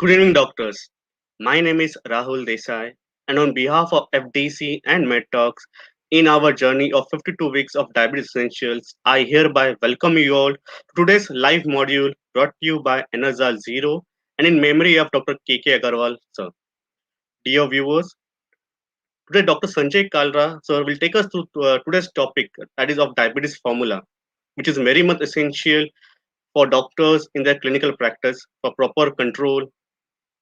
Good evening, doctors. My name is Rahul Desai, and on behalf of FDC and MedTalks, in our journey of 52 weeks of diabetes essentials, I hereby welcome you all to today's live module brought to you by Enerzal Zero and in memory of Dr. KK Agarwal, sir. Dear viewers, today Dr. Sanjay Kalra, sir, will take us through today's topic, that is of diabetes formula, which is very much essential for doctors in their clinical practice for proper control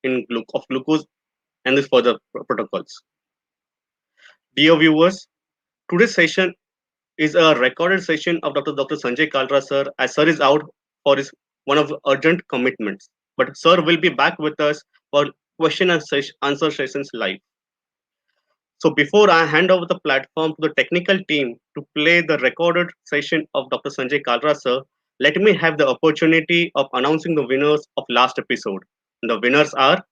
of glucose and the further protocols. Dear viewers, today's session is a recorded session of Dr. Sanjay Kalra sir, as sir is out for his one of urgent commitments. But sir will be back with us for question and answer sessions live. So before I hand over the platform to the technical team to play the recorded session of Dr. Sanjay Kalra sir, let me have the opportunity of announcing the winners of last episode. The winners are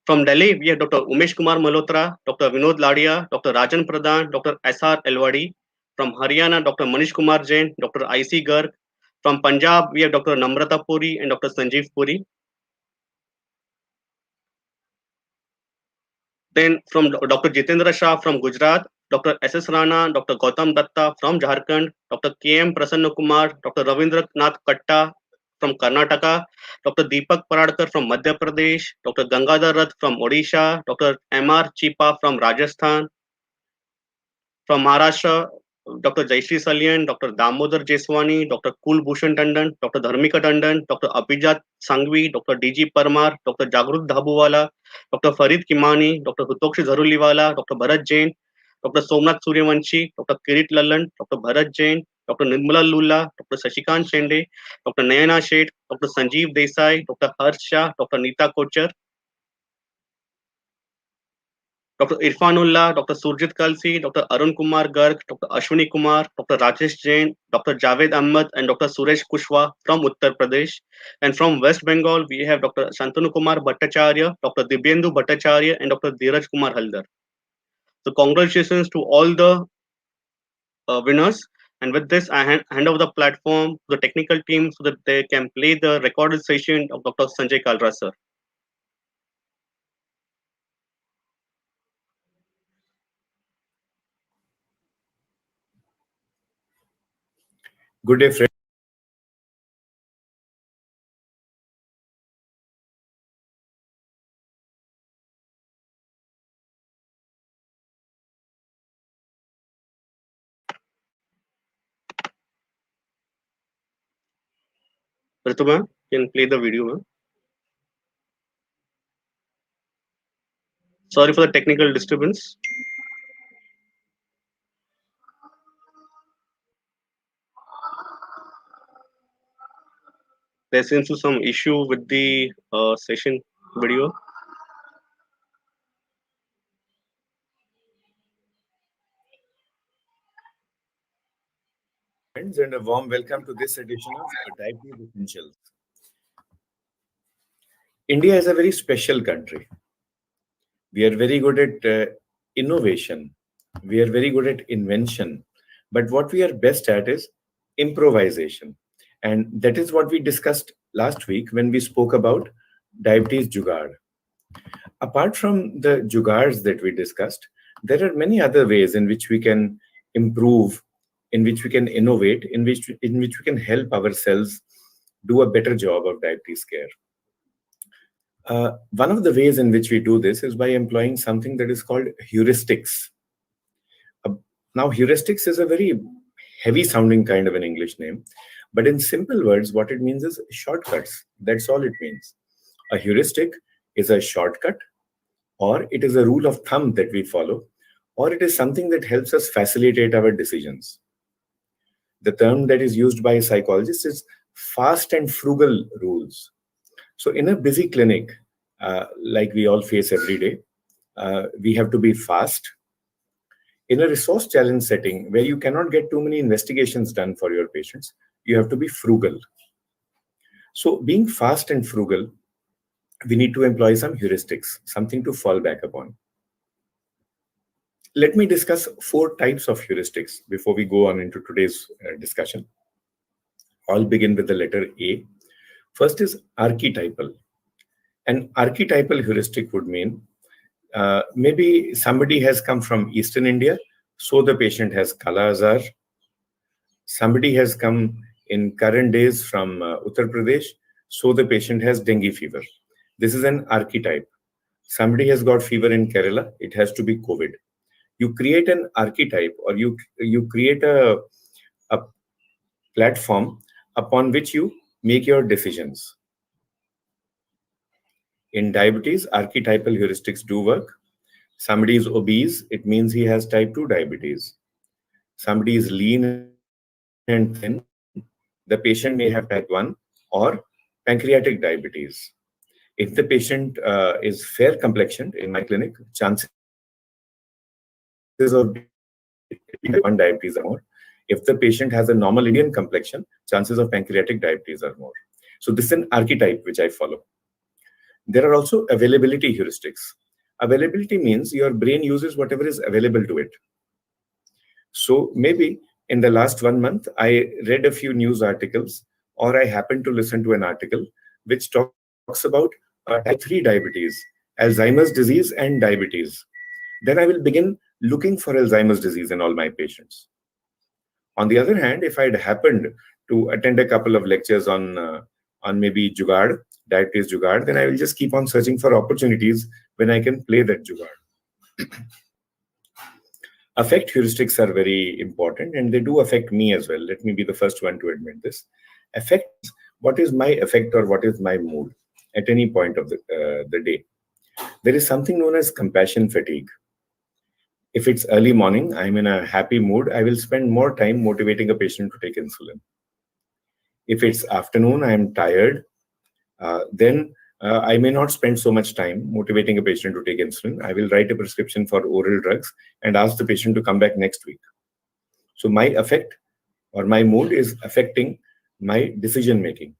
from Delhi, we have Dr. Umesh Kumar Malhotra, Dr. Vinod Ladia, Dr. Rajan Pradhan, Dr. S.R. Elwadi. From Haryana, Dr. Manish Kumar Jain, Dr. I.C. Garg. From Punjab, we have Dr. Namrata Puri and Dr. Sanjeev Puri. Then from Dr. Jitendra Shah from Gujarat, Dr. S.S. Rana, Dr. Gautam Datta from Jharkhand, Dr. K.M. Prasanna Kumar, Dr. Ravindra Nath Katta from Karnataka, Dr. Deepak Paradkar from Madhya Pradesh, Dr. Gangadhar Rath from Odisha, Dr. M.R. Chipa from Rajasthan, from Maharashtra, Dr. Jayshree Salyan, Dr. Damodar Jeswani, Dr. Kulbhushan Tandon, Dr. Dharmika Tandon, Dr. Abhijat Sangvi, Dr. D.G. Parmar, Dr. Jagrut Dhabuwala, Dr. Farid Kimani, Dr. Hutokshi Zaruliwala, Dr. Bharat Jain, Dr. Somnath Suryavanshi, Dr. Kirit Lallan, Dr. Bharat Jain, Dr. Nirmala Lulla, Dr. Shashikant Shende, Dr. Nayana Sheth, Dr. Sanjeev Desai, Dr. Harsh Shah, Dr. Neeta Kochar, Dr. Irfanullah, Dr. Surjit Kalsi, Dr. Arun Kumar Garg, Dr. Ashwini Kumar, Dr. Rajesh Jain, Dr. Javed Ahmed, and Dr. Suresh Kushwa from Uttar Pradesh. And from West Bengal, we have Dr. Shantanu Kumar Bhattacharya, Dr. Dibyendu Bhattacharya, and Dr. Dheeraj Kumar Haldar. So, congratulations to all the winners. And with this, I hand over the platform to the technical team so that they can play the recorded session of Dr. Sanjay Kalra, sir. Good day, friends. Ritu ma'am, can play the video, ma'am. Sorry for the technical disturbance. There seems to some issue with the session video. Friends, and a warm welcome to this edition of Diabetes Essentials. India is a very special country. We are very good at innovation. We are very good at invention. But what we are best at is improvisation. And that is what we discussed last week when we spoke about diabetes jugaad. Apart from the jugads that we discussed, there are many other ways in which we can improve, in which we can innovate, in which we can help ourselves do a better job of diabetes care. One of the ways in which we do this is by employing something that is called heuristics. Now, heuristics is a very heavy sounding kind of an English name, but in simple words, what it means is shortcuts. That's all it means. A heuristic is a shortcut, or it is a rule of thumb that we follow, or it is something that helps us facilitate our decisions. The term that is used by psychologists is fast and frugal rules. So in a busy clinic, like we all face every day, we have to be fast. In a resource challenge setting where you cannot get too many investigations done for your patients, you have to be frugal. So being fast and frugal, we need to employ some heuristics, something to fall back upon. Let me discuss 4 types of heuristics before we go on into today's discussion. All begin with the letter A. First is archetypal. An archetypal heuristic would mean maybe somebody has come from Eastern India, so the patient has Kala Azar. Somebody has come in current days from Uttar Pradesh, so the patient has dengue fever. This is an archetype. Somebody has got fever in Kerala, it has to be COVID. You create an archetype, or you create a platform upon which you make your decisions. In diabetes, archetypal heuristics do work. Somebody is obese, it means he has type 2 diabetes. Somebody is lean and thin, the patient may have type 1 or pancreatic diabetes. If the patient is fair complexioned in my clinic, chances of being type 1 diabetes are more. If the patient has a normal Indian complexion, chances of pancreatic diabetes are more. So this is an archetype which I follow. There are also availability heuristics. Availability means your brain uses whatever is available to it. So maybe in the last 1 month, I read a few news articles, or I happened to listen to an article which talks about type 3 diabetes, Alzheimer's disease, and diabetes. Then I will begin looking for Alzheimer's disease in all my patients. On the other hand, if I'd happened to attend a couple of lectures on maybe Jugaad, diabetes Jugaad, then I will just keep on searching for opportunities when I can play that Jugaad. Affect heuristics are very important, and they do affect me as well. Let me be the first one to admit this. Affect means what is my affect or what is my mood at any point of the day. There is something known as compassion fatigue. If it's early morning, I'm in a happy mood, I will spend more time motivating a patient to take insulin. If it's afternoon, I'm tired, then I may not spend so much time motivating a patient to take insulin. I will write a prescription for oral drugs and ask the patient to come back next week. So my affect or my mood is affecting my decision making.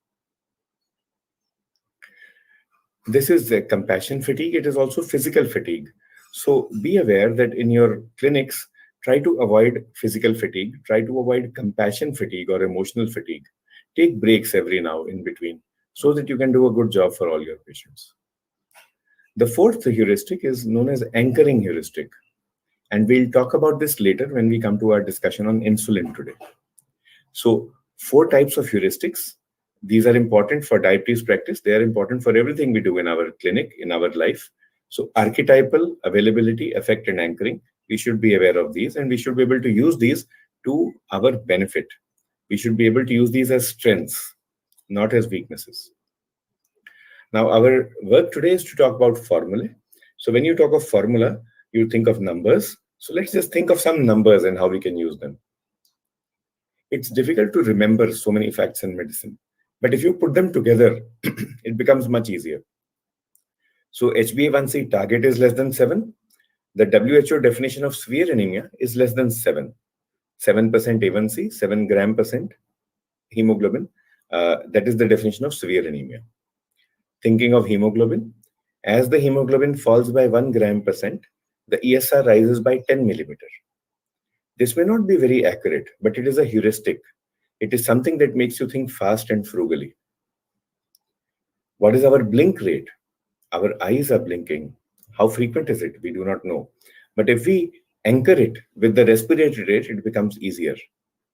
This is the compassion fatigue. It is also physical fatigue. So be aware that in your clinics, try to avoid physical fatigue, try to avoid compassion fatigue or emotional fatigue. Take breaks every now in between so that you can do a good job for all your patients. The fourth heuristic is known as anchoring heuristic. And we'll talk about this later when we come to our discussion on insulin today. So 4 types of heuristics. These are important for diabetes practice. They are important for everything we do in our clinic, in our life. So archetypal, availability, affect, and anchoring. We should be aware of these, and we should be able to use these to our benefit. We should be able to use these as strengths, not as weaknesses. Now, our work today is to talk about formulae. So when you talk of formula, you think of numbers. So let's just think of some numbers and how we can use them. It's difficult to remember so many facts in medicine, but if you put them together, it becomes much easier. So HbA1c target is less than 7. The WHO definition of severe anemia is less than 7. 7% A1c, 7 gram percent hemoglobin. That is the definition of severe anemia. Thinking of hemoglobin, as the hemoglobin falls by 1 gram percent, the ESR rises by 10 millimeter. This may not be very accurate, but it is a heuristic. It is something that makes you think fast and frugally. What is our blink rate? Our eyes are blinking. How frequent is it? We do not know. But if we anchor it with the respiratory rate, it becomes easier.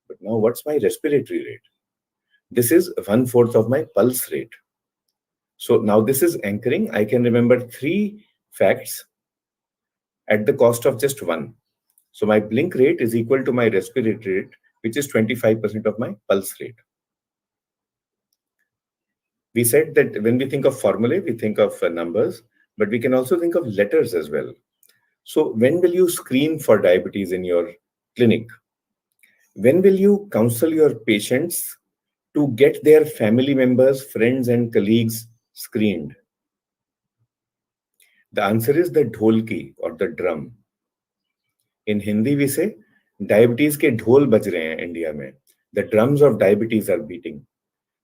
But now what's my respiratory rate? This is 1/4 of my pulse rate. So now this is anchoring. I can remember 3 facts at the cost of just 1. So my blink rate is equal to my respiratory rate, which is 25% of my pulse rate. We said that when we think of formulae, we think of numbers, but we can also think of letters as well. So when will you screen for diabetes in your clinic? When will you counsel your patients to get their family members, friends, and colleagues screened? The answer is the dholki or the drum. In Hindi, we say, diabetes ke dhol baj rahe hain India mein. The drums of diabetes are beating.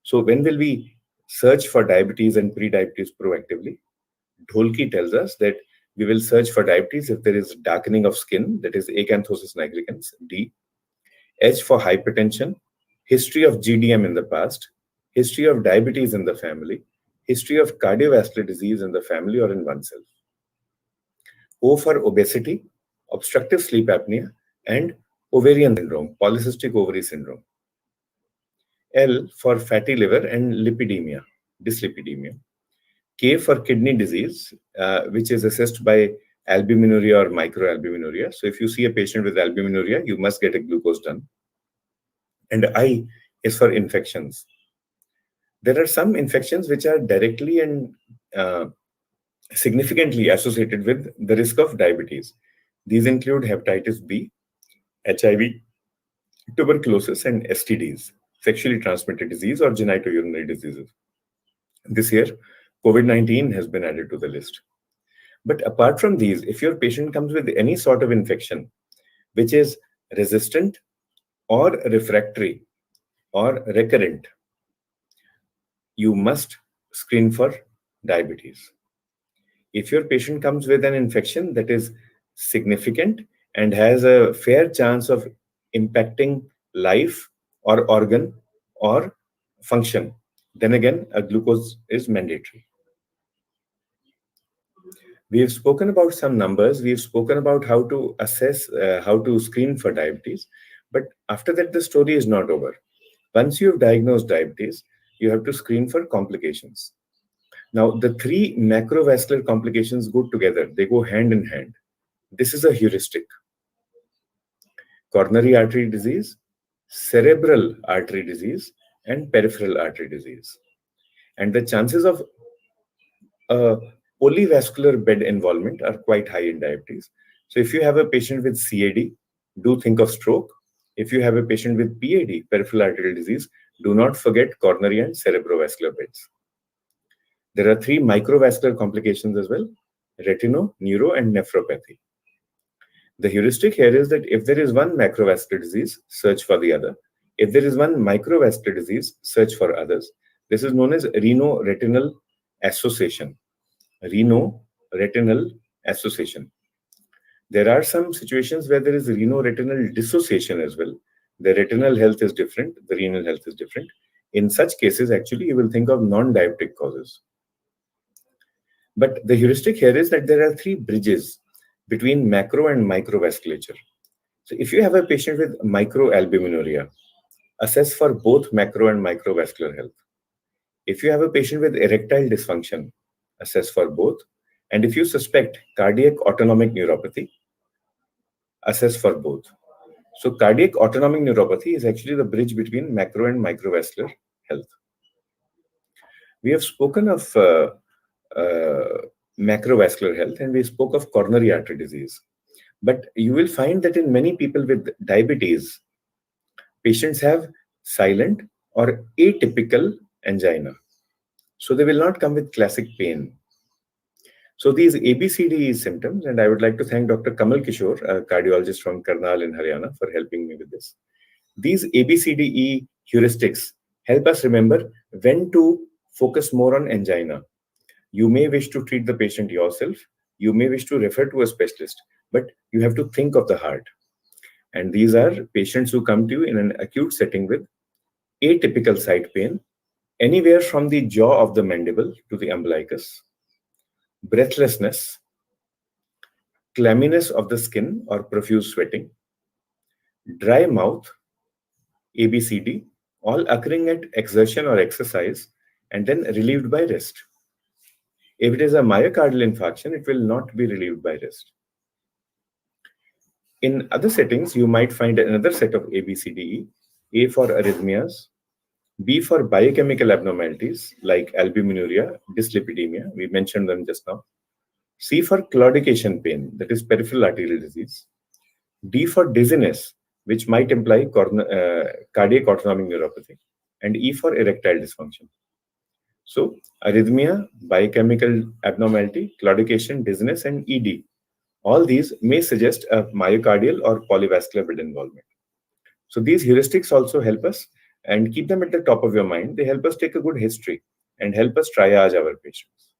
So when will we search for diabetes and pre-diabetes proactively? Dholki tells us that we will search for diabetes if there is darkening of skin, that is acanthosis nigricans, D. H for hypertension, history of GDM in the past, history of diabetes in the family, history of cardiovascular disease in the family or in oneself. O for obesity, obstructive sleep apnea, and ovarian syndrome, polycystic ovary syndrome. L for fatty liver and lipidemia, dyslipidemia. K for kidney disease, which is assessed by albuminuria or microalbuminuria. So if you see a patient with albuminuria, you must get a glucose done. And I is for infections. There are some infections which are directly and significantly associated with the risk of diabetes. These include hepatitis B, HIV, tuberculosis, and STDs, sexually transmitted disease or genitourinary diseases. This year, COVID-19 has been added to the list. But apart from these, if your patient comes with any sort of infection which is resistant or refractory or recurrent, you must screen for diabetes. If your patient comes with an infection that is significant and has a fair chance of impacting life or organ or function, then again, a glucose is mandatory. We have spoken about some numbers. We have spoken about how to assess, how to screen for diabetes. But after that, the story is not over. Once you have diagnosed diabetes, you have to screen for complications. Now, the three macrovascular complications go together. They go hand in hand. This is a heuristic. Coronary artery disease, cerebral artery disease, and peripheral artery disease. And the chances of polyvascular bed involvement are quite high in diabetes. So if you have a patient with CAD, do think of stroke. If you have a patient with PAD, peripheral arterial disease, do not forget coronary and cerebrovascular beds. There are three microvascular complications as well: retino, neuro, and nephropathy. The heuristic here is that if there is one macrovascular disease, search for the other. If there is one microvascular disease, search for others. This is known as reno-retinal association. Reno-retinal association. There are some situations where there is reno-retinal dissociation as well. The retinal health is different, the renal health is different. In such cases, actually, you will think of non-diabetic causes. But the heuristic here is that there are three bridges between macro and microvasculature. So if you have a patient with microalbuminuria, assess for both macro and microvascular health. If you have a patient with erectile dysfunction, assess for both. And if you suspect cardiac autonomic neuropathy, assess for both. So cardiac autonomic neuropathy is actually the bridge between macro and microvascular health. We have spoken of macrovascular health and we spoke of coronary artery disease. But you will find that in many people with diabetes, patients have silent or atypical angina. So they will not come with classic pain. So these ABCDE symptoms, and I would like to thank Dr. Kamal Kishore, a cardiologist from Karnal in Haryana, for helping me with this. These ABCDE heuristics help us remember when to focus more on angina. You may wish to treat the patient yourself. You may wish to refer to a specialist, but you have to think of the heart. And these are patients who come to you in an acute setting with atypical site pain, anywhere from the jaw of the mandible to the umbilicus, breathlessness, clamminess of the skin or profuse sweating, dry mouth, ABCD, all occurring at exertion or exercise and then relieved by rest. If it is a myocardial infarction, it will not be relieved by rest. In other settings, you might find another set of ABCDE, A for arrhythmias, B for biochemical abnormalities like albuminuria, dyslipidemia, we mentioned them just now. C for claudication pain, that is peripheral arterial disease. D for dizziness, which might imply cardiac autonomic neuropathy. And E for erectile dysfunction. So arrhythmia, biochemical abnormality, claudication, dizziness, and ED. All these may suggest a myocardial or polyvascular bed involvement. So these heuristics also help us, and keep them at the top of your mind. They help us take a good history and help us triage our patients.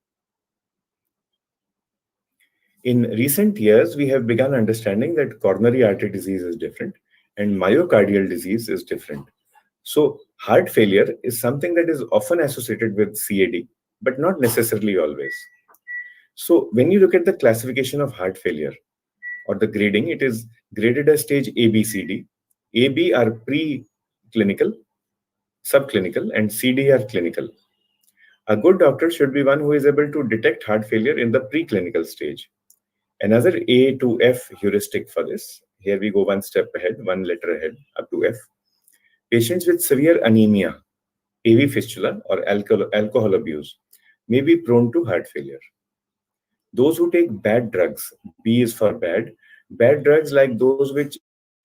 In recent years, we have begun understanding that coronary artery disease is different and myocardial disease is different. So Heart failure is something that is often associated with CAD, but not necessarily always. So, when you look at the classification of heart failure or the grading, it is graded as stage A, B, C, D. A, B are pre-clinical, subclinical, and C, D are clinical. A good doctor should be one who is able to detect heart failure in the preclinical stage. Another A to F heuristic for this. Here we go one step ahead, one letter ahead, up to F. Patients with severe anemia, AV fistula, or alcohol abuse may be prone to heart failure. Those who take bad drugs, B is for bad drugs like those which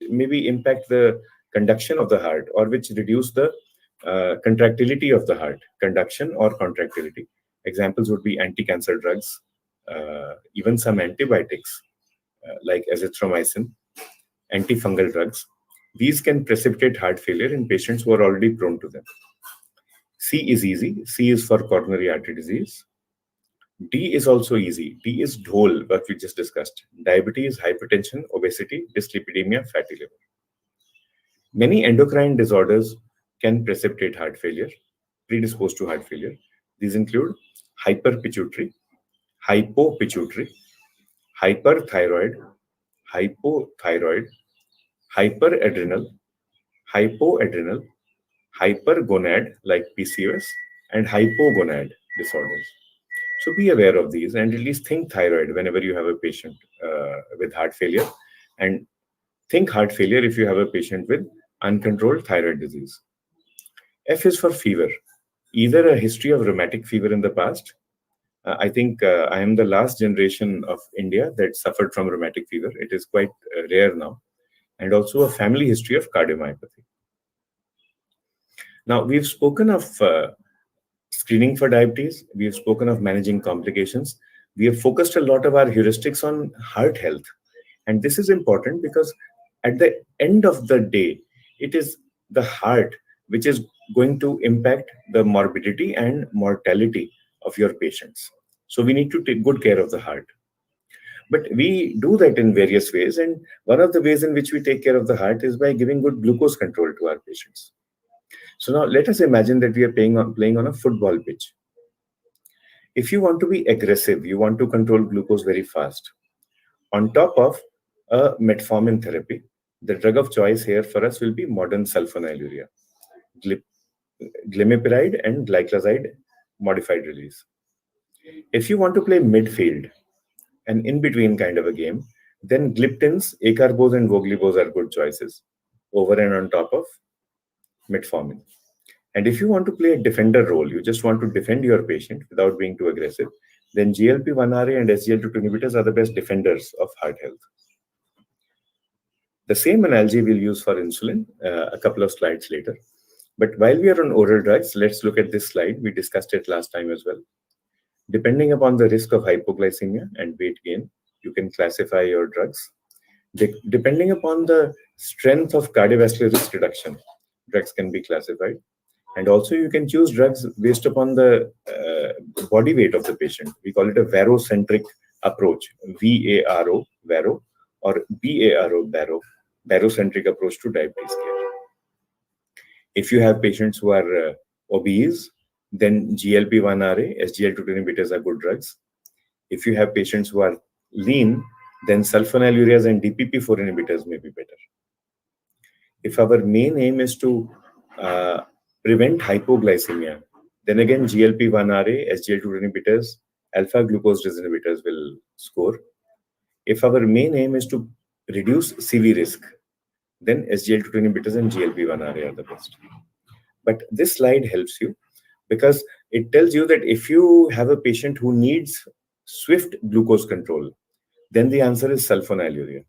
maybe impact the conduction of the heart or which reduce the contractility of the heart, conduction or contractility. Examples would be anti-cancer drugs, even some antibiotics like azithromycin, antifungal drugs. These can precipitate heart failure in patients who are already prone to them. C is easy. C is for coronary artery disease. D is also easy. D is DHOL, what we just discussed. Diabetes, hypertension, obesity, dyslipidemia, fatty liver. Many endocrine disorders can precipitate heart failure, predispose to heart failure. These include hyperpituitary, hypopituitary, hyperthyroid, hypothyroid, hyperadrenal, hypoadrenal, hypergonad like PCOS, and hypogonad disorders. So be aware of these and at least think thyroid whenever you have a patient with heart failure, and think heart failure if you have a patient with uncontrolled thyroid disease. F is for fever, either a history of rheumatic fever in the past. I think I am the last generation of India that suffered from rheumatic fever. It is quite rare now. And also a family history of cardiomyopathy. Now, we've spoken of screening for diabetes, we have spoken of managing complications. We have focused a lot of our heuristics on heart health. And this is important because at the end of the day, it is the heart which is going to impact the morbidity and mortality of your patients. So we need to take good care of the heart. But we do that in various ways. And one of the ways in which we take care of the heart is by giving good glucose control to our patients. So now let us imagine that we are playing on a football pitch. If you want to be aggressive, you want to control glucose very fast. On top of a metformin therapy, the drug of choice here for us will be modern sulfonylurea, glimepiride and glycoside modified release. If you want to play midfield, an in-between kind of a game, then gliptins, acarbose and voglibose are good choices over and on top of metformin. And if you want to play a defender role, you just want to defend your patient without being too aggressive, then GLP-1RA and SGLT2 inhibitors are the best defenders of heart health. The same analogy we'll use for insulin a couple of slides later. But while we are on oral drugs, let's look at this slide. We discussed it last time as well. Depending upon the risk of hypoglycemia and weight gain, you can classify your drugs. Depending upon the strength of cardiovascular risk reduction, drugs can be classified. And also you can choose drugs based upon the body weight of the patient. We call it a varocentric approach, VARO, VARO, or BARO, BARO, barocentric approach to diabetes care. If you have patients who are obese, then GLP-1RA, SGLT2 inhibitors are good drugs. If you have patients who are lean, then sulfonylureas and DPP-4 inhibitors may be better. If our main aim is to prevent hypoglycemia, then again GLP-1RA, SGLT2 inhibitors, alpha-glucose inhibitors will score. If our main aim is to reduce CV risk, then SGLT2 inhibitors and GLP-1RA are the best. But this slide helps you because it tells you that if you have a patient who needs swift glucose control, then the answer is sulfonylurea.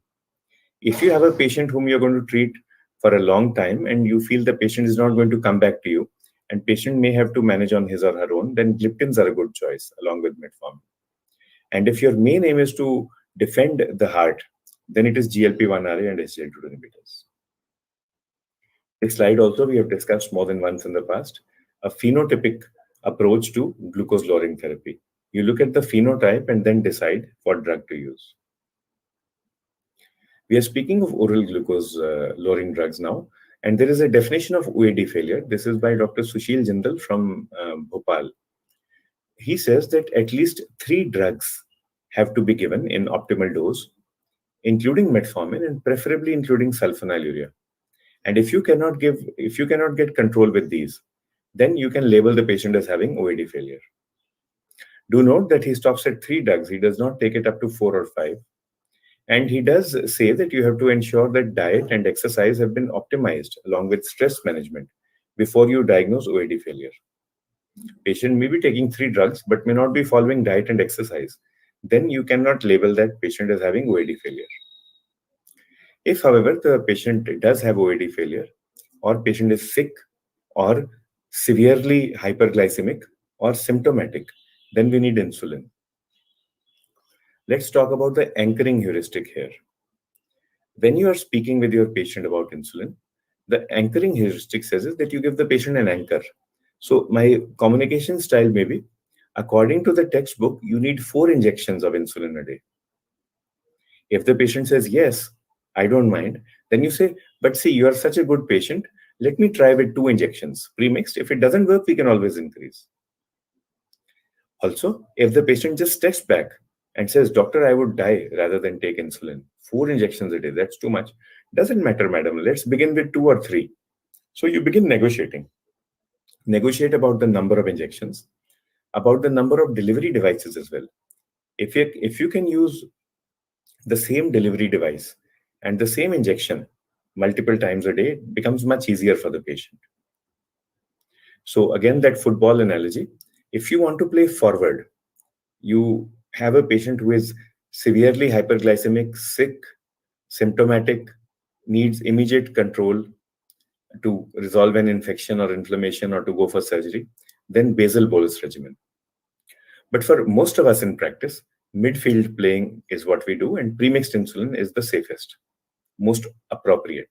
If you have a patient whom you're going to treat for a long time and you feel the patient is not going to come back to you and patient may have to manage on his or her own, then gliptins are a good choice along with metformin. And if your main aim is to defend the heart, then it is GLP-1RA and SGLT2 inhibitors. This slide also we have discussed more than once in the past, a phenotypic approach to glucose lowering therapy. You look at the phenotype and then decide what drug to use. We are speaking of oral glucose lowering drugs now, And there is a definition of OAD failure. This is by Dr. Sushil Jindal from Bhopal. He says that at least three drugs have to be given in optimal dose, including metformin and preferably including sulfonylurea. And if you cannot get control with these, then you can label the patient as having OAD failure. Do note that he stops at three drugs. He does not take it up to four or five. And he does say that you have to ensure that diet and exercise have been optimized along with stress management before you diagnose OAD failure. Patient may be taking three drugs but may not be following diet and exercise. Then you cannot label that patient as having OAD failure. If, however, the patient does have OAD failure, or patient is sick, or severely hyperglycemic, or symptomatic, then we need insulin. Let's talk about the anchoring heuristic here. When you are speaking with your patient about insulin, the anchoring heuristic says is that you give the patient an anchor. So my communication style may be, according to the textbook, you need 4 injections of insulin a day. If the patient says, yes, I don't mind, then you say, but see, you are such a good patient. Let me try with 2 injections pre-mixed. If it doesn't work, we can always increase. Also, if the patient just texts back and says, doctor, I would die rather than take insulin, 4 injections a day, that's too much. Doesn't matter, madam. Let's begin with 2 or 3. So you begin negotiating. Negotiate about the number of injections, about the number of delivery devices as well. If you can use the same delivery device and the same injection multiple times a day, it becomes much easier for the patient. So again, that football analogy, if you want to play forward, you have a patient who is severely hyperglycemic, sick, symptomatic, needs immediate control to resolve an infection or inflammation or to go for surgery, then basal bolus regimen. But for most of us in practice, midfield playing is what we do, and premixed insulin is the safest, most appropriate.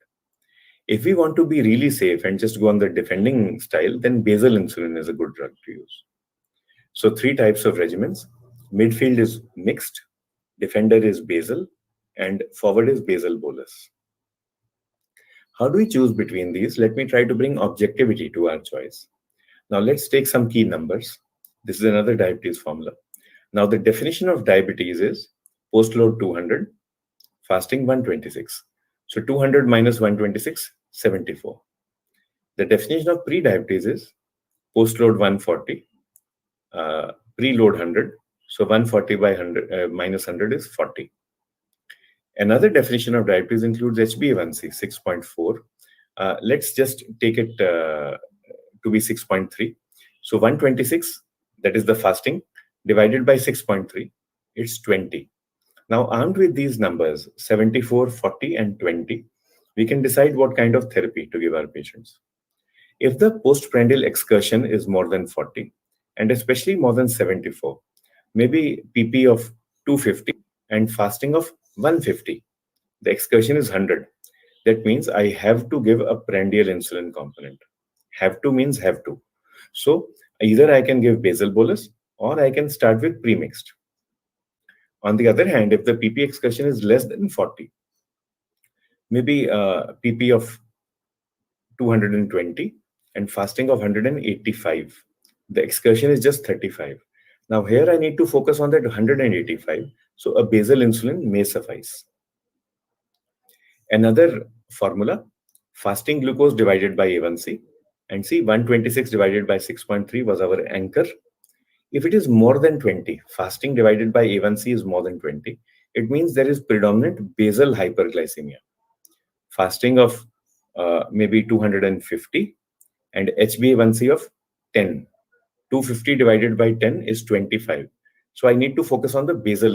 If we want to be really safe and just go on the defending style, then basal insulin is a good drug to use. So 3 types of regimens. Midfield is mixed, defender is basal, and forward is basal bolus. How do we choose between these? Let me try to bring objectivity to our choice. Now let's take some key numbers. This is another diabetes formula. Now the definition of diabetes is post-load 200, fasting 126. So 200 minus 126, 74. The definition of pre-diabetes is post-load 140, preload 100. So 140 by 100 minus 100 is 40. Another definition of diabetes includes HbA1c, 6.4. Let's just take it to be 6.3. So 126, that is the fasting, divided by 6.3, it's 20. Now, armed with these numbers, 74, 40, and 20, we can decide what kind of therapy to give our patients. If the postprandial excursion is more than 40, and especially more than 74, maybe PP of 250 and fasting of 150, the excursion is 100. That means I have to give a prandial insulin component. Have to means have to. So either I can give basal bolus or I can start with premixed. On the other hand, if the PP excursion is less than 40, maybe PP of 220 and fasting of 185, the excursion is just 35. Now here I need to focus on that 185, so a basal insulin may suffice. Another formula, fasting glucose divided by A1C, and see 126 divided by 6.3 was our anchor. If it is more than 20, fasting divided by A1C is more than 20, it means there is predominant basal hyperglycemia. Fasting of maybe 250 and HbA1c of 10. 250 divided by 10 is 25. So I need to focus on the basal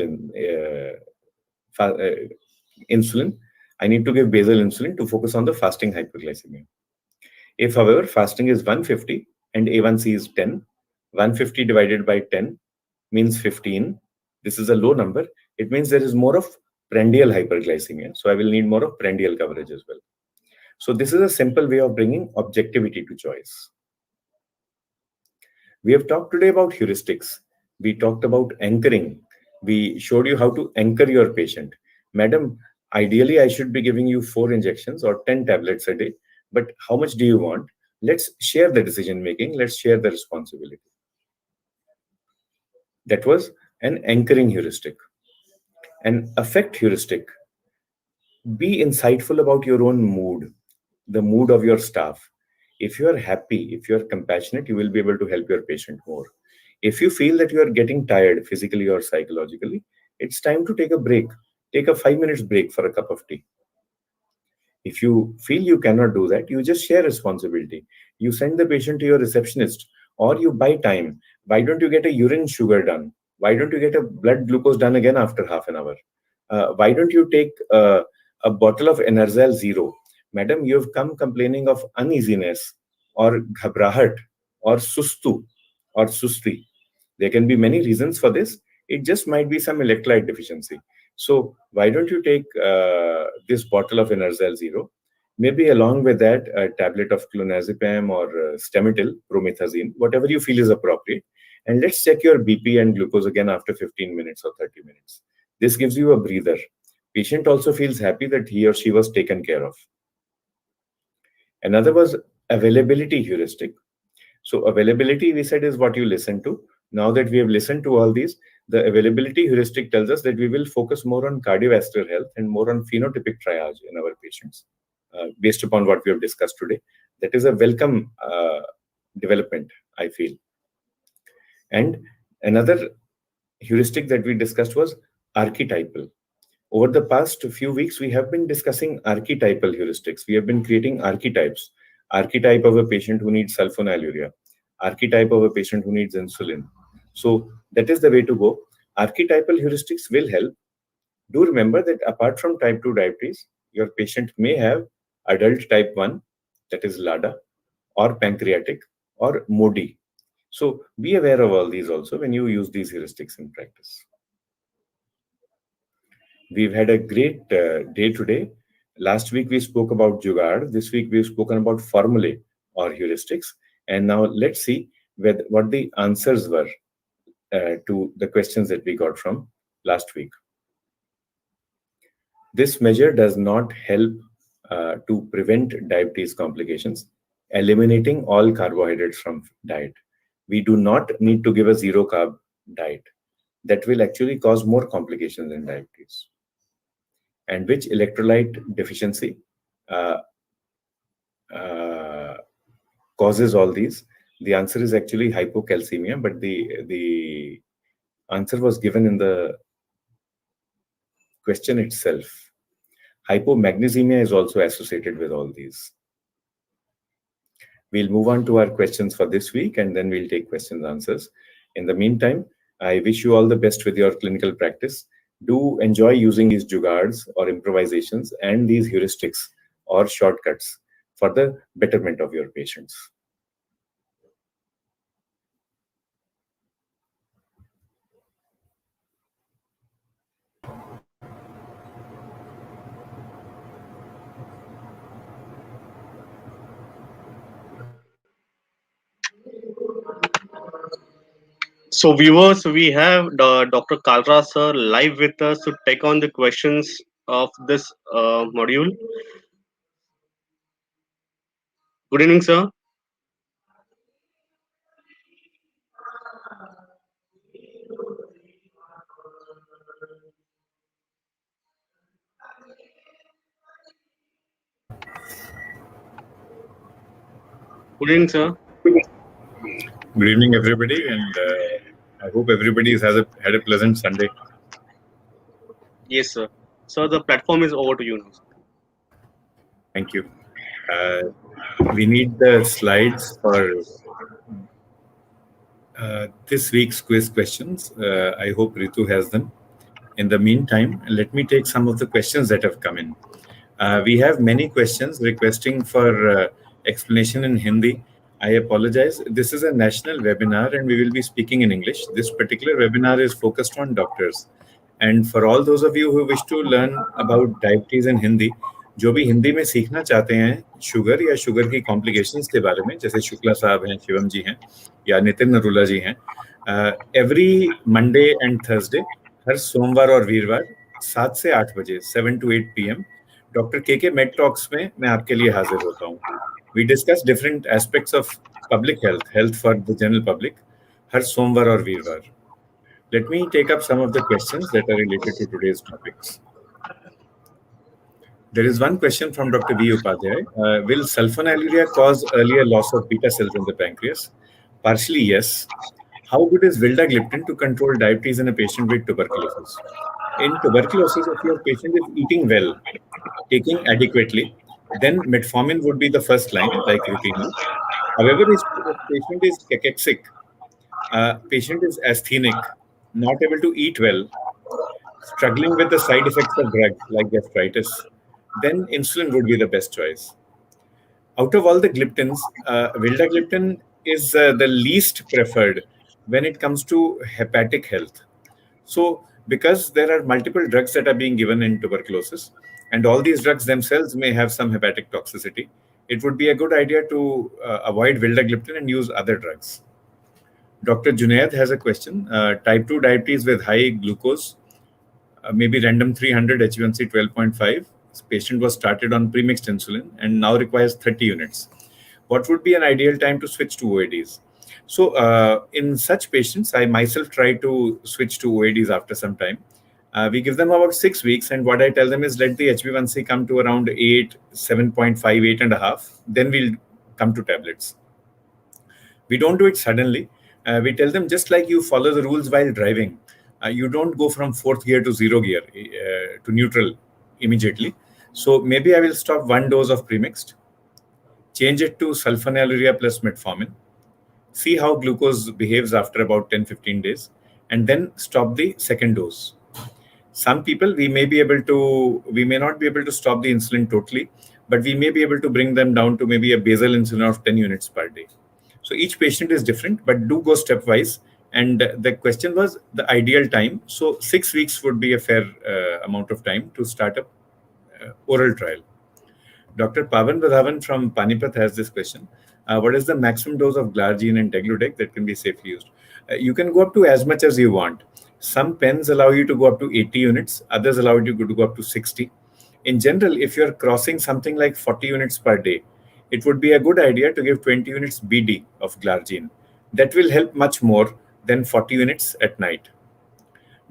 insulin. I need to give basal insulin to focus on the fasting hyperglycemia. If, however, fasting is 150 and A1C is 10, 150 divided by 10 means 15. This is a low number. It means there is more of prandial hyperglycemia. So I will need more of prandial coverage as well. So this is a simple way of bringing objectivity to choice. We have talked today about heuristics. We talked about anchoring. We showed you how to anchor your patient. Madam, ideally, I should be giving you 4 injections or 10 tablets a day. but how much do you want? Let's share the decision making. Let's share the responsibility. That was an anchoring heuristic. An affect heuristic: be insightful about your own mood, the mood of your staff. If you are happy, if you are compassionate, you will be able to help your patient more. If you feel that you are getting tired physically or psychologically, it's time to take a break. Take a 5 minutes break for a cup of tea. If you feel you cannot do that, you just share responsibility. You send the patient to your receptionist, or you buy time. Why don't you get a urine sugar done? Why don't you get a blood glucose done again after half an hour? Why don't you take a bottle of Enerzal Zero? Madam, you have come complaining of uneasiness or ghabrahat or sustu or susti. There can be many reasons for this. It just might be some electrolyte deficiency. So why don't you take this bottle of Enerzal Zero? Maybe along with that, a tablet of clonazepam or Stemitil, promethazine, whatever you feel is appropriate. And let's check your BP and glucose again after 15 minutes or 30 minutes. This gives you a breather. Patient also feels happy that he or she was taken care of. Another was availability heuristic. So availability, we said, is what you listen to. Now that we have listened to all these, the availability heuristic tells us that we will focus more on cardiovascular health and more on phenotypic triage in our patients, based upon what we have discussed today. That is a welcome development, I feel. And another heuristic that we discussed was archetypal. Over the past few weeks, we have been discussing archetypal heuristics. We have been creating archetypes. Archetype of a patient who needs sulfonylurea, archetype of a patient who needs insulin. So that is the way to go. Archetypal heuristics will help. Do remember that apart from type 2 diabetes, your patient may have adult type 1, that is LADA, or pancreatic, or MODI. So be aware of all these also when you use these heuristics in practice. We've had a great day today. Last week we spoke about Jugaad. This week we've spoken about formulae or heuristics. And now let's see what the answers were to the questions that we got from last week. This measure does not help to prevent diabetes complications, eliminating all carbohydrates from diet. We do not need to give a zero carb diet. That will actually cause more complications in diabetes. And which electrolyte deficiency causes all these? The answer is actually hypocalcemia, but the answer was given in the question itself. Hypomagnesemia is also associated with all these. We'll move on to our questions for this week, and then we'll take questions and answers. In the meantime, I wish you all the best with your clinical practice. Do enjoy using these jugaads or improvisations and these heuristics or shortcuts for the betterment of your patients. So, viewers, we have Dr. Kalra sir live with us to take on the questions of this module. Good evening, sir. Good evening, sir. Good evening, everybody, and I hope everybody had a pleasant Sunday. Yes, sir. So, the platform is over to you now. Thank you. We need the slides for this week's quiz questions. I hope Ritu has them. In the meantime, let me take some of the questions that have come in. We have many questions requesting for explanation in Hindi. I apologize. This is a national webinar and we will be speaking in English. This particular webinar is focused on doctors. And for all those of you who wish to learn about diabetes in Hindi, जो भी हिंदी में सीखना चाहते हैं sugar या sugar की complications के बारे में, जैसे शुक्ला साहब हैं, शिवम जी हैं या नितिन नरूला जी हैं, एवरी मंडे एंड थर्सडे, हर सोमवार और वीरवार 7 से 8 बजे 7 to 8 p.m. डॉक्टर के मेड टॉक्स में मैं आपके लिए हाजिर होता हूँ. We discuss different aspects of public health, health for the general public, हर सोमवार और वीरवार. Let me take up some of the questions that are related to today's topics. There is one question from Dr. V. Upadhyay. Will sulfonylurea cause earlier loss of beta cells in the pancreas? Partially, yes. How good is vildagliptin to control diabetes in a patient with tuberculosis? In tuberculosis, if your patient is eating well, taking adequately, then metformin would be the first line, like routinely. However, if patient is cachexic, patient is asthenic, not able to eat well, struggling with the side effects of drugs like gastritis, then insulin would be the best choice. Out of all the gliptins, vildagliptin is the least preferred when it comes to hepatic health. So, because there are multiple drugs that are being given in tuberculosis, and all these drugs themselves may have some hepatic toxicity, it would be a good idea to avoid vildagliptin and use other drugs. Dr. Junaid has a question. Type 2 diabetes with high glucose, maybe random 300 HbA1c 12.5. This patient was started on premixed insulin and now requires 30 units. What would be an ideal time to switch to OADs? So, in such patients, I myself try to switch to OADs after some time. We give them about 6 weeks, and what I tell them is let the HbA1c come to around 8, 7.5, 8.5. Then we'll come to tablets. We don't do it suddenly. We tell them just like you follow the rules while driving. You don't go from fourth gear to zero gear to neutral immediately. So maybe I will stop one dose of premixed, change it to sulfonylurea plus metformin, see how glucose behaves after about 10-15 days, and then stop the second dose. Some people we may not be able to stop the insulin totally, but we may be able to bring them down to maybe a basal insulin of 10 units per day. So each patient is different, but do go stepwise. And the question was the ideal time. So 6 weeks would be a fair amount of time to start a oral trial. Dr. Pavan Vadhavan from Panipat has this question. What is the maximum dose of glargine and degludec that can be safely used? You can go up to as much as you want. Some pens allow you to go up to 80 units, others allow you to go up to 60. In general, if you're crossing something like 40 units per day, it would be a good idea to give 20 units BD of glargine. That will help much more than 40 units at night.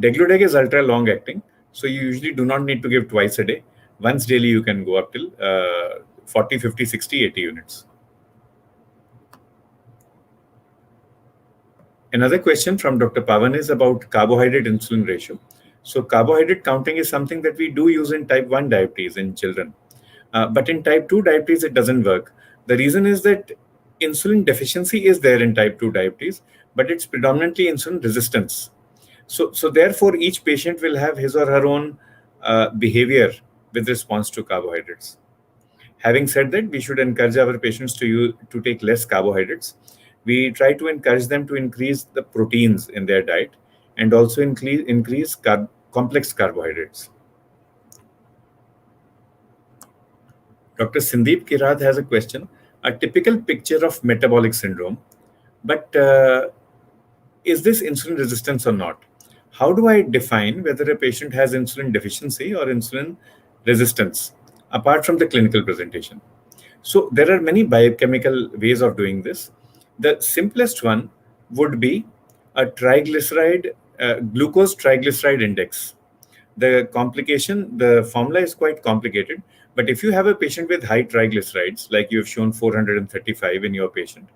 Degludec is ultra long acting, so you usually do not need to give twice a day. Once daily, you can go up till 40, 50, 60, 80 units. Another question from Dr. Pavan is about carbohydrate insulin ratio. So carbohydrate counting is something that we do use in type 1 diabetes in children. But in type 2 diabetes, it doesn't work. The reason is that insulin deficiency is there in type 2 diabetes, but it's predominantly insulin resistance. So therefore, each patient will have his or her own behavior with response to carbohydrates. Having said that, we should encourage our patients to take less carbohydrates. We try to encourage them to increase the proteins in their diet and also increase complex carbohydrates. Dr. Sandeep Kirat has a question. A typical picture of metabolic syndrome, but is this insulin resistance or not? How do I define whether a patient has insulin deficiency or insulin resistance, apart from the clinical presentation? So there are many biochemical ways of doing this. The simplest one would be a glucose triglyceride index. The formula is quite complicated, but if you have a patient with high triglycerides, like you have shown 435 in your patient,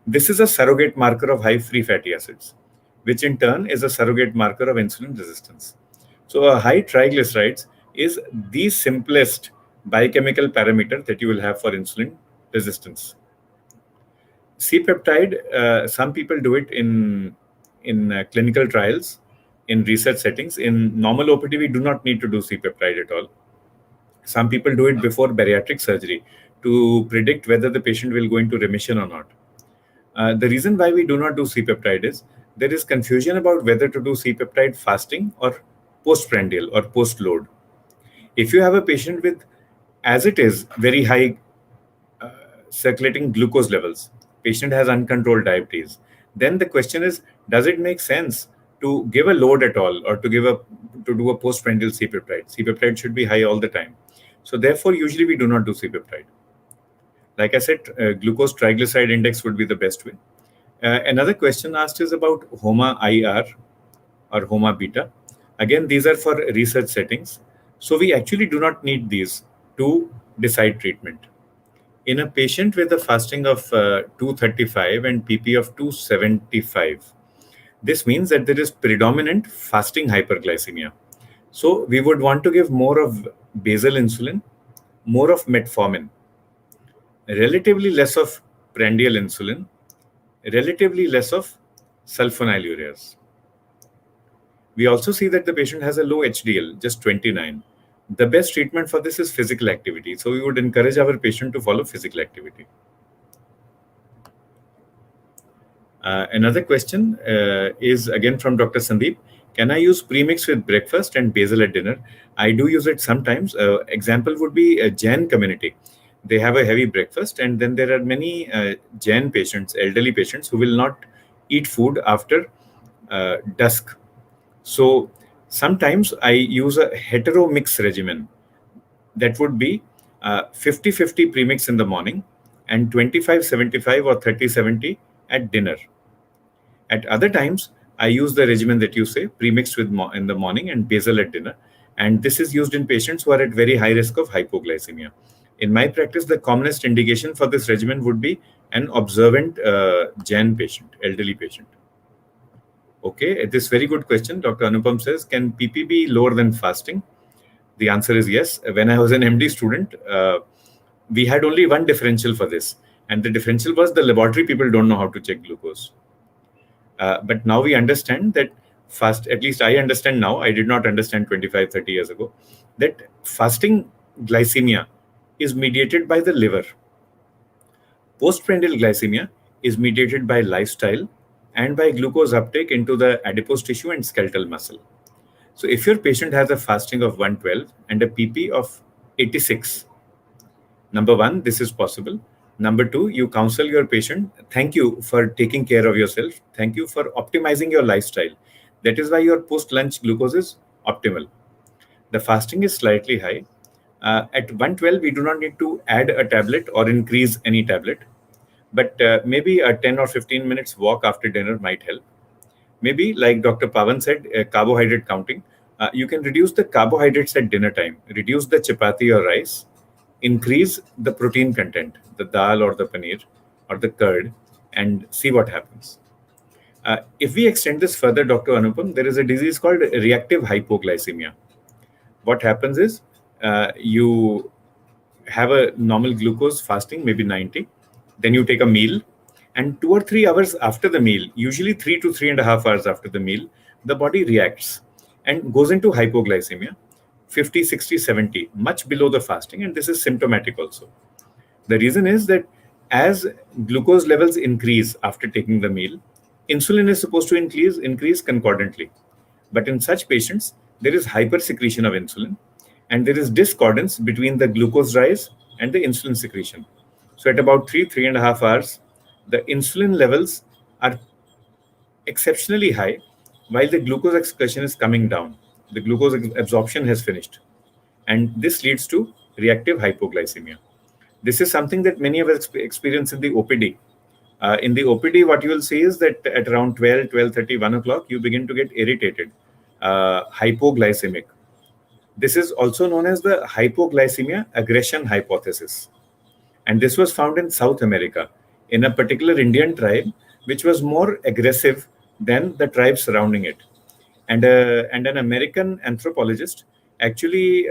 this is a surrogate marker of high free fatty acids, which in turn is a surrogate marker of insulin resistance. So a high triglycerides is the simplest biochemical parameter that you will have for insulin resistance. C-peptide, some people do it in clinical trials, in research settings. In normal OPD, we do not need to do C-peptide at all. Some people do it before bariatric surgery to predict whether the patient will go into remission or not. The reason why we do not do C-peptide is there is confusion about whether to do C-peptide fasting or postprandial or post-load. If you have a patient with, as it is, very high circulating glucose levels, patient has uncontrolled diabetes, then the question is, does it make sense to give a load at all or to do a postprandial C-peptide? C-peptide should be high all the time. So therefore, usually we do not do C-peptide. Like I said, glucose triglyceride index would be the best way. Another question asked is about HOMA IR or HOMA beta. Again, these are for research settings. So we actually do not need these to decide treatment. In a patient with a fasting of 235 and PP of 275, this means that there is predominant fasting hyperglycemia. So we would want to give more of basal insulin, more of metformin, relatively less of prandial insulin, relatively less of sulfonylureas. We also see that the patient has a low HDL, just 29. The best treatment for this is physical activity. So we would encourage our patient to follow physical activity. Another question is again from Dr. Sandeep. Can I use premix with breakfast and basal at dinner? I do use it sometimes. Example would be a Jain community. They have a heavy breakfast, and then there are many Jain patients, elderly patients, who will not eat food after dusk. So sometimes I use a hetero mix regimen. That would be 50-50 premix in the morning and 25-75 or 30-70 at dinner. At other times, I use the regimen that you say, premixed with in the morning and basal at dinner. And this is used in patients who are at very high risk of hypoglycemia. In my practice, the commonest indication for this regimen would be an observant Jain patient, elderly patient. Okay, this very good question. Dr. Anupam says, can PP be lower than fasting? The answer is yes. When I was an MD student, we had only one differential for this. And the differential was the laboratory people don't know how to check glucose. But now we understand that at least I understand now, I did not understand 25, 30 years ago, that fasting glycemia is mediated by the liver. Postprandial glycemia is mediated by lifestyle and by glucose uptake into the adipose tissue and skeletal muscle. So if your patient has a fasting of 112 and a PP of 86, number one, this is possible. Number two, you counsel your patient, thank you for taking care of yourself. Thank you for optimizing your lifestyle. That is why your post-lunch glucose is optimal. The fasting is slightly high. At 112, we do not need to add a tablet or increase any tablet. But maybe a 10 or 15 minutes walk after dinner might help. Maybe, like Dr. Pavan said, carbohydrate counting. You can reduce the carbohydrates at dinner time, reduce the chapati or rice, increase the protein content, the dal or the paneer or the curd, and see what happens. If we extend this further, Dr. Anupam, there is a disease called reactive hypoglycemia. What happens is you have a normal glucose fasting, maybe 90, then you take a meal, and 2 or 3 hours after the meal, usually 3 to 3.5 hours after the meal, the body reacts and goes into hypoglycemia, 50, 60, 70, much below the fasting, and this is symptomatic also. The reason is that as glucose levels increase after taking the meal, insulin is supposed to increase concordantly. But in such patients, there is hypersecretion of insulin, and there is discordance between the glucose rise and the insulin secretion. So at about 3.5 hours, the insulin levels are exceptionally high, while the glucose excretion is coming down. The glucose absorption has finished. And this leads to reactive hypoglycemia. This is something that many of us experience in the OPD. In the OPD, what you will see is that at around 12, 12:30, 1 o'clock, you begin to get irritated, hypoglycemic. This is also known as the hypoglycemia aggression hypothesis. And this was found in South America, in a particular Indian tribe, which was more aggressive than the tribes surrounding it. And an American anthropologist actually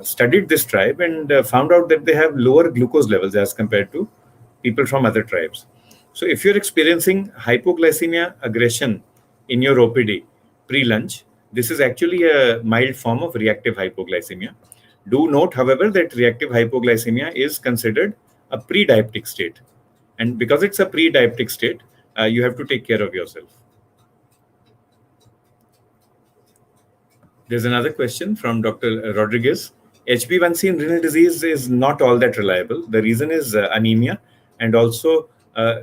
studied this tribe and found out that they have lower glucose levels as compared to people from other tribes. So if you're experiencing hypoglycemia aggression in your OPD pre-lunch, this is actually a mild form of reactive hypoglycemia. Do note, however, that reactive hypoglycemia is considered a pre-diabetic state. And because it's a pre-diabetic state, you have to take care of yourself. There's another question from Dr. Rodriguez. HbA1c in renal disease is not all that reliable. The reason is anemia and also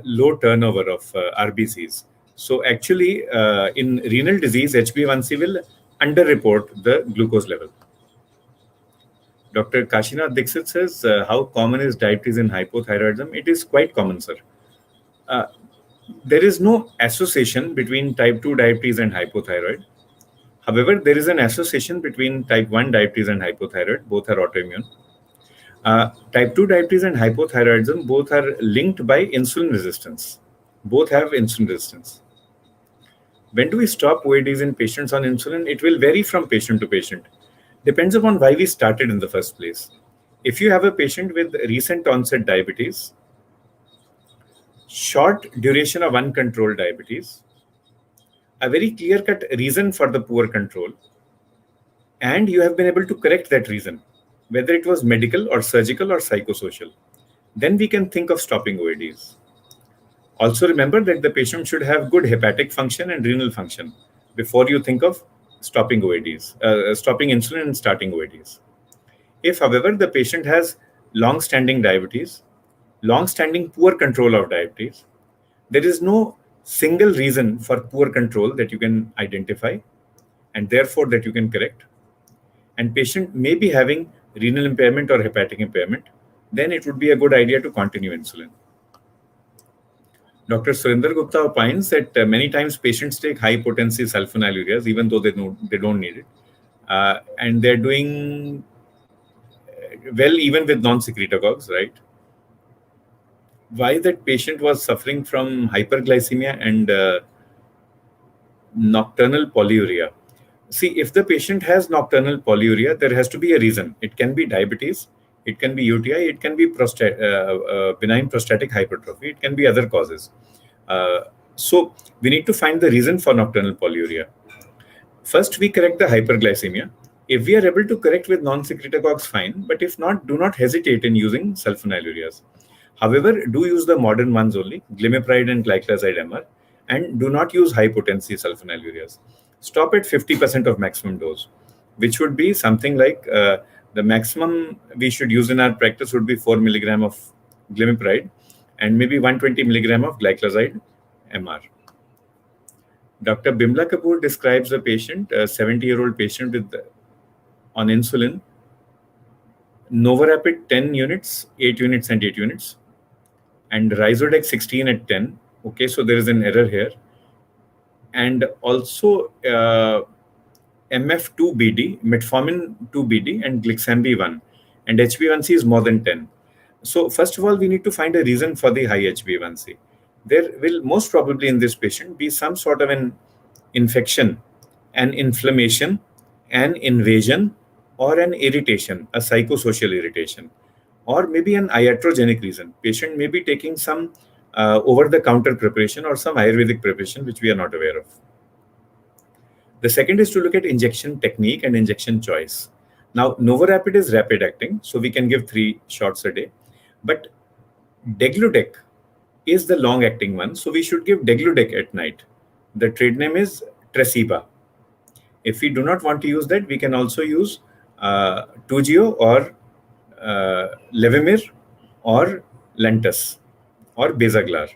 low turnover of RBCs. So actually, in renal disease, HbA1c will underreport the glucose level. Dr. Kashinath Dixit says, how common is diabetes in hypothyroidism? It is quite common, sir. Uh, there is no association between type 2 diabetes and hypothyroid. However, there is an association between type 1 diabetes and hypothyroid. Both are autoimmune. Type 2 diabetes and hypothyroidism both are linked by insulin resistance. Both have insulin resistance. When do we stop OADs in patients on insulin? It will vary from patient to patient. Depends upon why we started in the first place. If you have a patient with recent onset diabetes, short duration of uncontrolled diabetes, a very clear cut reason for the poor control, and you have been able to correct that reason, whether it was medical or surgical or psychosocial, then we can think of stopping OADs. Also, remember that the patient should have good hepatic function and renal function before you think of stopping OADs, stopping insulin and starting OADs. If, however, the patient has long-standing diabetes, long-standing poor control of diabetes, there is no single reason for poor control that you can identify and therefore that you can correct, and patient may be having renal impairment or hepatic impairment, then it would be a good idea to continue insulin. Dr. Surinder Gupta opines that many times patients take high potency sulfonylureas even though they don't need it, and they're doing well even with non-secretagogues, right? Why that patient was suffering from hyperglycemia and nocturnal polyuria? See, if the patient has nocturnal polyuria, there has to be a reason. It can be diabetes, it can be UTI, it can be benign prostatic hypertrophy, it can be other causes. So we need to find the reason for nocturnal polyuria. First, we correct the hyperglycemia. If we are able to correct with non-secretagogues, fine. But if not, do not hesitate in using sulfonylureas. However, do use the modern ones only, glimepiride and glyclazide MR, and do not use high potency sulfonylureas. Stop at 50% of maximum dose, which would be something like the maximum we should use in our practice would be 4 milligram of glimepiride and maybe 120 milligram of glyclazide MR. Dr. Bimla Kapoor describes a patient, a 70-year-old patient with on insulin, Novorapid 10 units, 8 units, and 8 units, and Rizodex 16 at 10. Okay, so there is an error here. And also MF2BD, metformin 2BD, and Glixambi 1. And HbA1c is more than 10. So first of all, we need to find a reason for the high HbA1c. There will most probably in this patient be some sort of an infection, an inflammation, an invasion, or an irritation, a psychosocial irritation, or maybe an iatrogenic reason. Patient may be taking some over-the-counter preparation or some Ayurvedic preparation which we are not aware of. The second is to look at injection technique and injection choice. Now, Novorapid is rapid acting, so we can give 3 shots a day. But Degludec is the long acting one, so we should give Degludec at night. The trade name is Tresiba. If we do not want to use that, we can also use Toujeo or Levemir or Lentus or Bezaglar.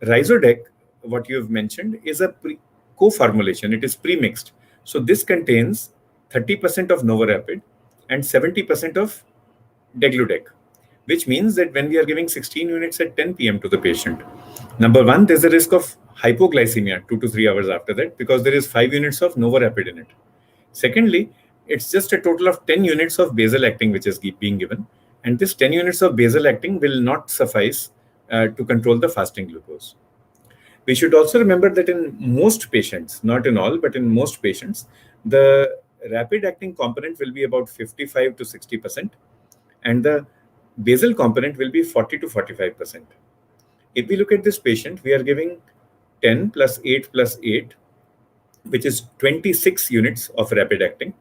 Rhizodec, what you have mentioned, is a co-formulation. It is pre-mixed. So this contains 30% of Novorapid and 70% of Degludec, which means that when we are giving 16 units at 10 p.m. to the patient, number one, there's a risk of hypoglycemia 2 to 3 hours after that because there is 5 units of Novorapid in it. Secondly, it's just a total of 10 units of basal acting which is being given. And this 10 units of basal acting will not suffice to control the fasting glucose. We should also remember that in most patients, not in all, but in most patients, the rapid acting component will be about 55 to 60%, and the basal component will be 40 to 45%. If we look at this patient, we are giving 10 plus 8 plus 8, which is 26 units of rapid acting,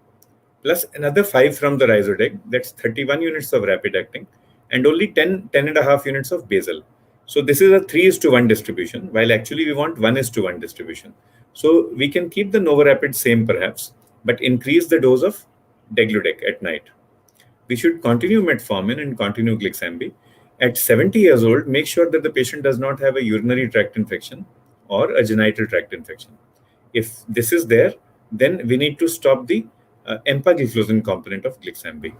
plus another 5 from the Rhizodec, that's 31 units of rapid acting, and only 10 and a half units of basal. So this is a 3:1 distribution, while actually we want 1:1 distribution. So we can keep the Novorapid same perhaps, but increase the dose of Degludec at night. We should continue metformin and continue Glixambi. At 70 years old, make sure that the patient does not have a urinary tract infection or a genital tract infection. If this is there, then we need to stop the empagliflozin component of Glixambi.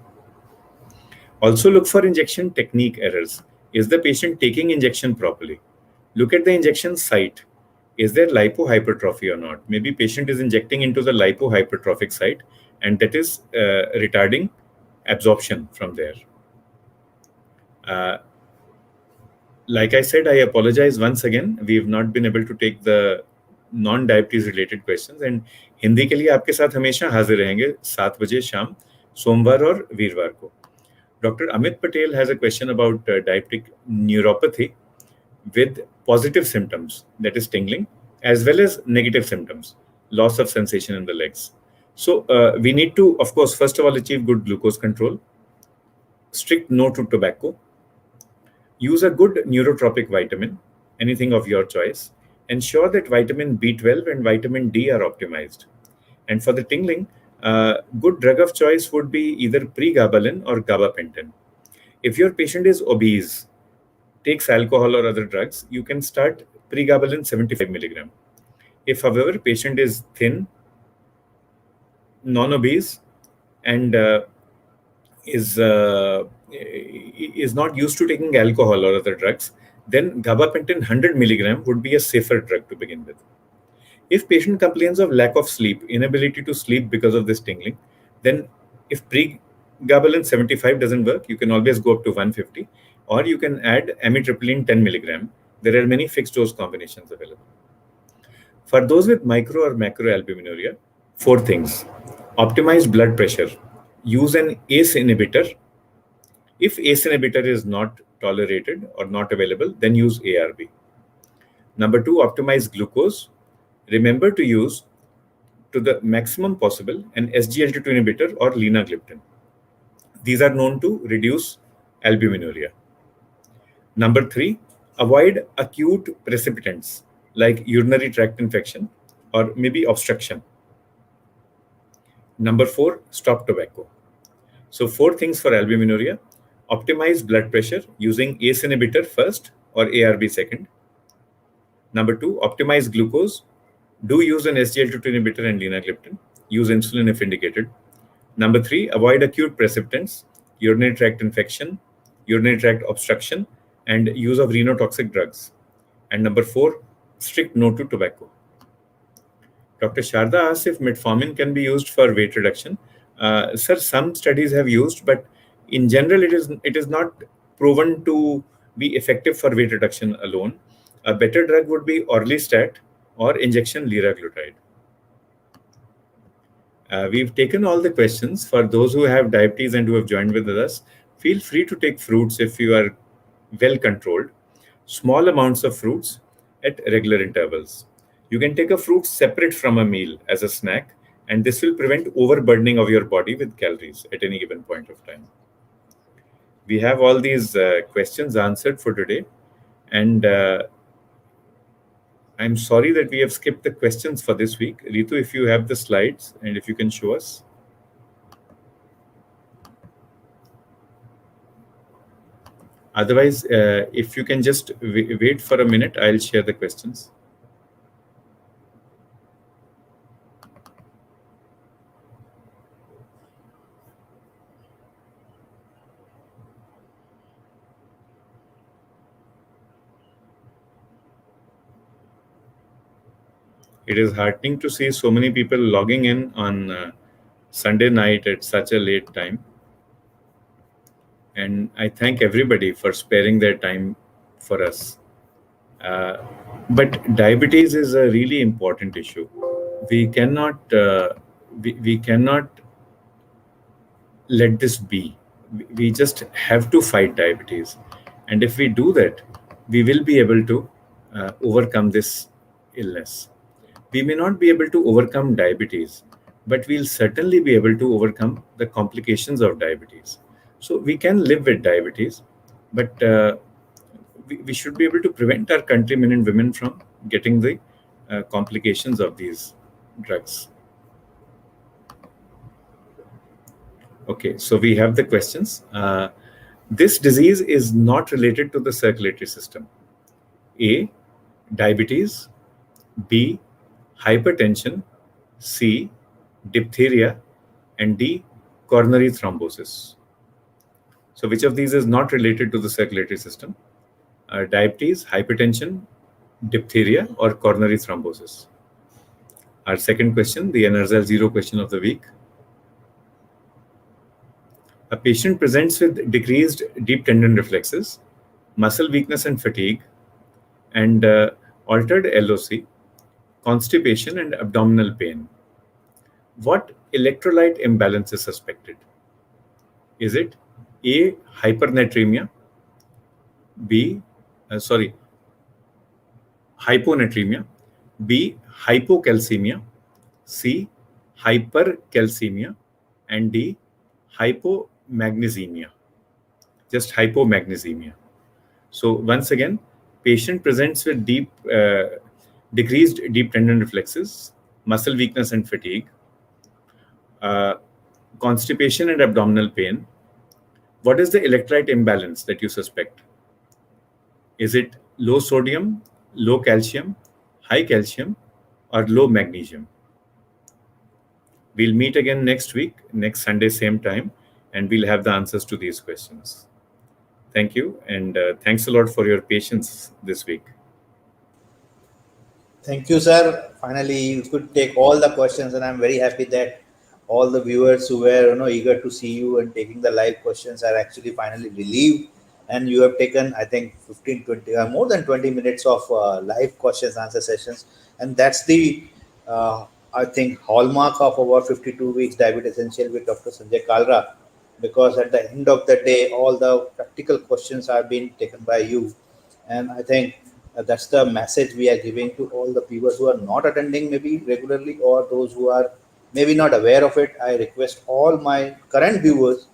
Also look for injection technique errors. Is the patient taking injection properly? Look at the injection site. Is there lipohypertrophy or not? Maybe patient is injecting into the lipohypertrophic site, and that is retarding absorption from there. Uh, like I said, I apologize once again. We have not been able to take the non-diabetes related questions, and Hindi के लिए आपके साथ हमेशा हाजिर रहेंगे 7 बजे शाम सोमवार और वीरवार को. Dr. Amit Patel has a question about diabetic neuropathy with positive symptoms, that is tingling, as well as negative symptoms, loss of sensation in the legs. So we need to, of course, first of all, achieve good glucose control, strict no to tobacco, use a good neurotropic vitamin, anything of your choice, ensure that vitamin B12 and vitamin D are optimized. And for the tingling, good drug of choice would be either pregabalin or gabapentin. If your patient is obese, takes alcohol or other drugs, you can start pregabalin 75 milligram. If, however, patient is thin, non-obese, and is not used to taking alcohol or other drugs, then gabapentin 100 milligram would be a safer drug to begin with. If patient complains of lack of sleep, inability to sleep because of this tingling, then if pregabalin 75 doesn't work, you can always go up to 150, or you can add amitriptyline 10 milligram. There are many fixed dose combinations available. For those with micro or macroalbuminuria, 4 things. Optimize blood pressure. Use an ACE inhibitor. If ACE inhibitor is not tolerated or not available, then use ARB. Number 2, optimize glucose. Remember to use, to the maximum possible, an SGLT2 inhibitor or linagliptin. These are known to reduce albuminuria. Number 3, avoid acute precipitants like urinary tract infection or maybe obstruction. Number 4, stop tobacco. So 4 things for albuminuria. Optimize blood pressure using ACE inhibitor first or ARB second. Number 2, optimize glucose. Do use an SGLT2 inhibitor and linagliptin. Use insulin if indicated. Number 3, avoid acute precipitants, urinary tract infection, urinary tract obstruction, and use of renotoxic drugs. And number 4, strict no to tobacco. Dr. Sharda asks if metformin can be used for weight reduction. Sir, some studies have used, but in general, it is not proven to be effective for weight reduction alone. A better drug would be orlistat or injection liraglutide. We've taken all the questions. For those who have diabetes and who have joined with us, feel free to take fruits if you are well controlled. Small amounts of fruits at regular intervals. You can take a fruit separate from a meal as a snack, and this will prevent overburdening of your body with calories at any given point of time. We have all these questions answered for today, and I'm sorry that we have skipped the questions for this week. Ritu, if you have the slides and if you can show us. Otherwise, if you can just wait for a minute, I'll share the questions. It is heartening to see so many people logging in on Sunday night at such a late time. And I thank everybody for sparing their time for us. But diabetes is a really important issue. We cannot we cannot let this be. We just have to fight diabetes, and if we do that, we will be able to overcome this illness. We may not be able to overcome diabetes, but we'll certainly be able to overcome the complications of diabetes. So we can live with diabetes, but we should be able to prevent our countrymen and women from getting the complications of these drugs. Okay, so we have the questions. This disease is not related to the circulatory system. A, diabetes. B, hypertension. C, diphtheria. and D, coronary thrombosis. So, which of these is not related to the circulatory system? Diabetes, hypertension, diphtheria, or coronary thrombosis? Our second question, the NRZL 0 question of the week. A patient presents with decreased deep tendon reflexes, muscle weakness and fatigue, and altered LOC, constipation, and abdominal pain. What electrolyte imbalance is suspected? Is it A, hypernatremia, B, sorry, hyponatremia, B, hypocalcemia, C, hypercalcemia, and D, hypomagnesemia? Just hypomagnesemia. So once again, patient presents with decreased deep tendon reflexes, muscle weakness and fatigue, uh, constipation and abdominal pain. What is the electrolyte imbalance that you suspect? Is it low sodium, low calcium, high calcium, or low magnesium? We'll meet again next week, next Sunday, same time, and we'll have the answers to these questions. Thank you, and thanks a lot for your patience this week. Thank you, sir. Finally, you could take all the questions, and I'm very happy that all the viewers who were eager to see you and taking the live questions are actually finally relieved. And you have taken, I think, 15, 20, more than 20 minutes of live questions answer sessions, and that's the I think hallmark of our 52 weeks Diabetes Essential with Dr. Sanjay Kalra, because at the end of the day, all the practical questions are being taken by you, and I think that's the message we are giving to all the people who are not attending maybe regularly, or those who are maybe not aware of it. I request all my current viewers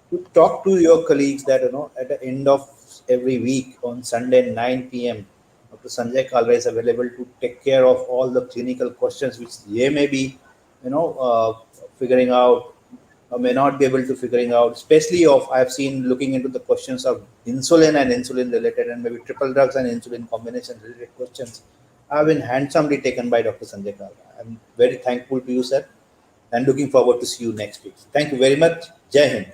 to talk to your colleagues that at the end of every week on Sunday 9 p.m. Dr. Sanjay Kalra is available to take care of all the clinical questions which they may be figuring out or may not be able to figuring out, especially of I've seen looking into the questions of insulin and insulin related and maybe triple drugs and insulin combination related questions have been handsomely taken by Dr. Sanjay Kalra. I'm very thankful to you, sir, and looking forward to see you next week. Thank you very much. Jai Hind.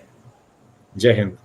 Jai Hind.